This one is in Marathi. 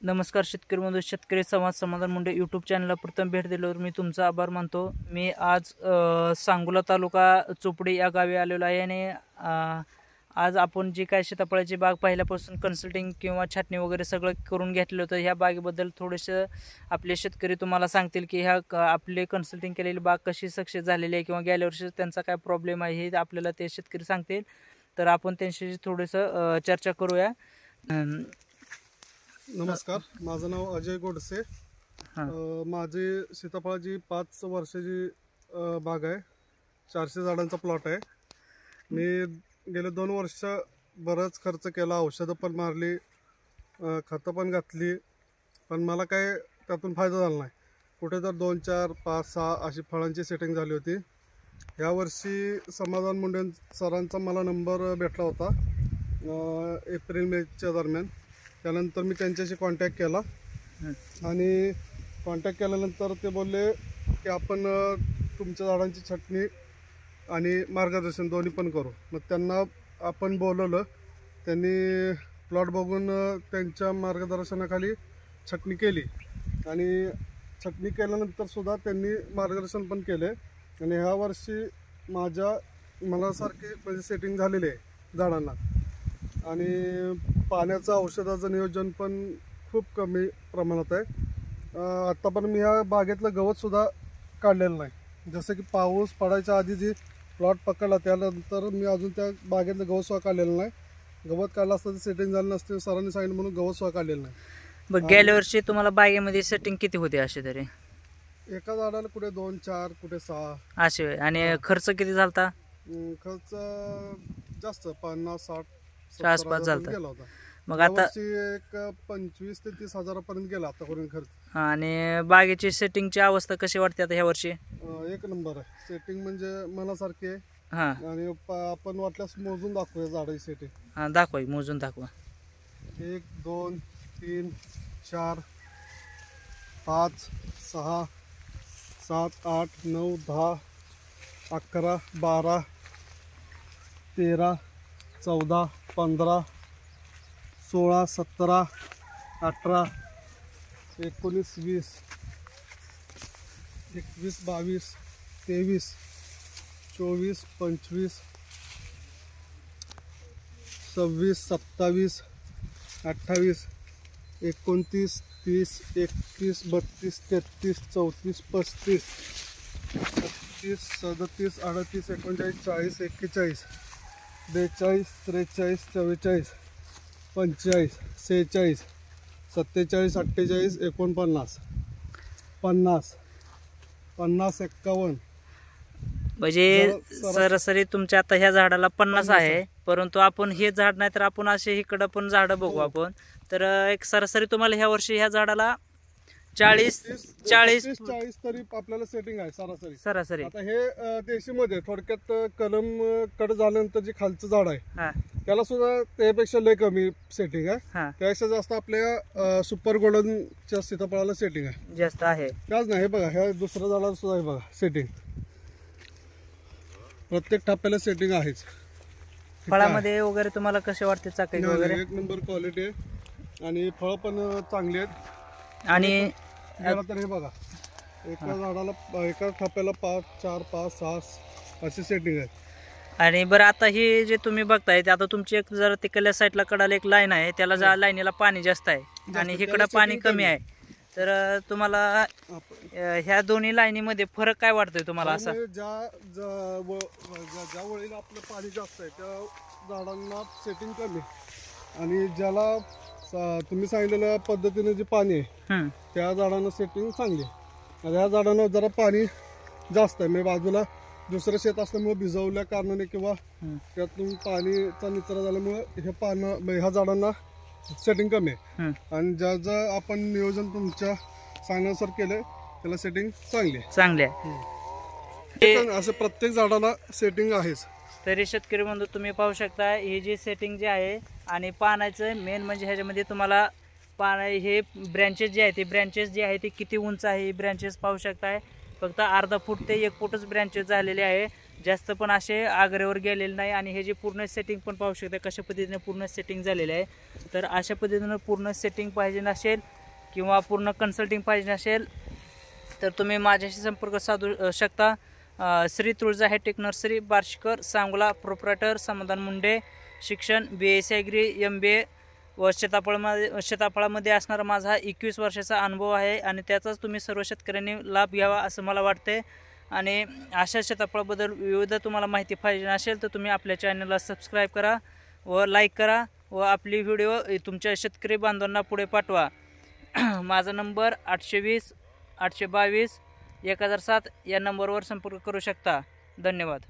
नमस्कार शेतकरी बंधू, शेतकरी संवाद समाधान मुंडे यूट्यूब चॅनलला प्रथम भेट दिल्यावर मी तुमचा आभार मानतो। मी आज सांगोला तालुका चोपडी या गावी आलेलो आहे आणि आज आपण जी काय सीताफळाची बाग पहिल्यापासून कन्सल्टिंग किंवा छाटणी वगैरे सगळं करून घेतलं होतं। ह्या बागेबद्दल थोडेसे आपले शेतकरी तुम्हाला सांगतील की ह्या आपले कन्सल्टिंग केलेली बाग कशी सक्सेस झालेली आहे किंवा गेल्या वर्षी त्यांचा काय प्रॉब्लेम आहे हे आपल्याला ते शेतकरी सांगतील। तर आपण त्यांच्याशी थोडंसं चर्चा करूया। नमस्कार, माझं नाव अजय गोडसे। माझी सीताफळाची 5 वर्षाची बाग आहे। 400 झाडांचा प्लॉट आहे। मी गेले 2 वर्ष बराच खर्च केला, औषधं पण मारली, खतं पण घातली, पण मला काय त्यातून फायदा झाला नाही। कुठे तर 2, 4, 5, 6 अशी फळांची सेटिंग झाली होती। यावर्षी समाधान मुंडे सरांचा मला नंबर भेटला होता एप्रिल-मेच्या दरम्यान। त्यानंतर मी त्यांच्याशी कॉन्टॅक्ट केला आणि कॉन्टॅक्ट केल्यानंतर ते बोलले की आपण तुमच्या झाडांची छाटणी आणि मार्गदर्शन दोन्ही पण करू। मग त्यांना आपण बोलवलं, त्यांनी प्लॉट बघून त्यांच्या मार्गदर्शनाखाली छाटणी केली आणि छाटणी केल्यानंतर सुद्धा त्यांनी मार्गदर्शन पण केले आणि ह्या वर्षी मनासारखी म्हणजे सेटिंग झालेली आहे झाडांना आणि पाण्याचं औषधाचं नियोजन पण खूप कमी प्रमाणात आहे। आता पण मी ह्या बागेतलं गवतसुद्धा काढलेलं नाही। जसं की पाऊस पडायच्या आधी जी प्लॉट पकडला त्यानंतर मी अजून त्या बागेतलं गवतसुद्धा काढलेलं नाही। गवत काढलं असतं तर सेटिंग झालं नसते, सरांनी सांगितलं म्हणून गवतसुद्धा काढलेलं नाही। बरं, गेल्या वर्षी तुम्हाला बागेमध्ये सेटिंग किती होते असे तरी? एका झाडाला कुठे 2, 4, कुठे 6 असे। आणि खर्च किती झालता? खर्च जास्त 50-60 आसपास झालता गेला होता। मग आता एक 25 ते 30 हजारापर्यंत गेला आतापर्यंत खर्च। आणि बागेची सेटिंगची अवस्था कशी वाटते आता ह्या वर्षी? एक नंबर आहे सेटिंग, म्हणजे मनासारखी आहे। हां, आणि आपण वाटल्यास मोजून दाखवूया झाडाची सेटिंग। हां, दाखवा, मोजून दाखवा। 1, 2, 3, 4, 5, 6, 7, 8, 9, 10, 11, 12, 13, 14, 15, 16, 17, 18, 19, 20, 21, 22, 23, 24, 25, 26, 27, 28, 29, 30, 31, 32, 33, 34, 35, 36, 37, 38, 39, 40, 41, 42, 43, 44, 45, 46, 47, 48, 49, 50, 50, 51। म्हणजे सरासरी तुमच्या आता ह्या झाडाला 50 आहे, परंतु आपण हे झाड नाही तर आपण असे इकडं पण झाडं बघू आपण। तर एक सरासरी तुम्हाला ह्या वर्षी ह्या झाडाला 40 तरी आपल्याला सेटिंग आहे सरासरी। आता हे देशीमध्ये थोडक्यात कलम कट झाल्यानंतर जे खालचं झाड आहे त्याला सुद्धा त्यापेक्षा लय कमी सेटिंग आहे। त्यापेक्षा जास्त आपल्या सुपर गोल्डनच्या सीताफळाला सेटिंग आहे, जास्त आहे। त्याच नाही, हे बघा ह्या दुसऱ्या झाडाला सुद्धा आहे बघा सेटिंग, प्रत्येक टप्प्याला सेटिंग आहेच। फळामध्ये वगैरे तुम्हाला कसे वाटते चाकाई वगैरे? एक नंबर क्वालिटी आहे आणि फळ पण चांगली आहेत। आणि तर हे बघा एका झाडाला एका टप्प्याला 5, 4, 5, 6 असे सेटिंग आहेत। आणि बरं, आता हे जे तुम्ही बघताय ते आता तुमची एक जरा तिकडल्या साईडला कडाला एक लाईन आहे, त्याला ज्या लाईनीला पाणी जास्त आहे आणि इकडं पाणी कमी आहे। तर तुम्हाला ह्या दोन्ही लाईनीमध्ये फरक काय वाटतोय तुम्हाला? असा ज्या वळीला आपलं पाणी जास्त आहे त्या झाडांना सेटिंग कमी आणि ज्याला तुम्ही सांगितलेल्या पद्धतीने जे पाणी आहे त्या झाडांना सेटिंग चांगली आहे। ह्या झाडांना जरा पाणी जास्त आहे, म्हणजे बाजूला दुसरं शेत असल्यामुळे भिजवल्या कारणाने किंवा त्यातून पाणीचा निचरा झाल्यामुळे ह्या झाडांना सेटिंग कमी आहे आणि ज्याचं आपण नियोजन तुमच्या सांगण्यानुसार केलंय त्याला सेटिंग चांगली आहे। असं प्रत्येक झाडाला सेटिंग आहेच। तरी शेतकरी बंधू तुम्ही पाहू शकता ही जी सेटिंग जी आहे आणि पानाचं मेन म्हणजे ह्याच्यामध्ये तुम्हाला हे ब्रँचेस जे आहे ते ब्रँचेस जे आहे ते किती उंच आहे, ब्रँचेस पाहू शकताय। फक्त अर्धा फूट ते 1 फूटच ब्रँचेस झालेले आहे, जास्त पण असे आग्रेवर गेलेले नाही आणि हे जे पूर्ण सेटिंग पण पाहू शकता कशा पद्धतीने पूर्ण सेटिंग झालेले आहे. तर अशा पद्धतीनं पूर्ण सेटिंग पाहिजे नसेल किंवा पूर्ण कन्सल्टिंग पाहिजे नसेल तर तुम्ही माझ्याशी संपर्क साधू शकता. Shri Tulja hi tech nursery, Barshikar, Sangola. Proprietor समाधान मुंडे. शिक्षण BSc ॲग्री, MBA व शेताफळामध्ये असणारा माझा 21 वर्षाचा अनुभव आहे आणि त्याचाच तुम्ही सर्व शेतकऱ्यांनी लाभ घ्यावा असं मला वाटते. आणि अशा शेताफळाबद्दल विविध तुम्हाला माहिती पाहिजे असेल तर तुम्ही आपल्या चॅनलला सबस्क्राईब करा व लाईक करा व आपली व्हिडिओ तुमच्या शेतकरी बांधवांना पुढे पाठवा. माझा नंबर 820 822 1007 या नंबरवर संपर्क करू शकता. धन्यवाद.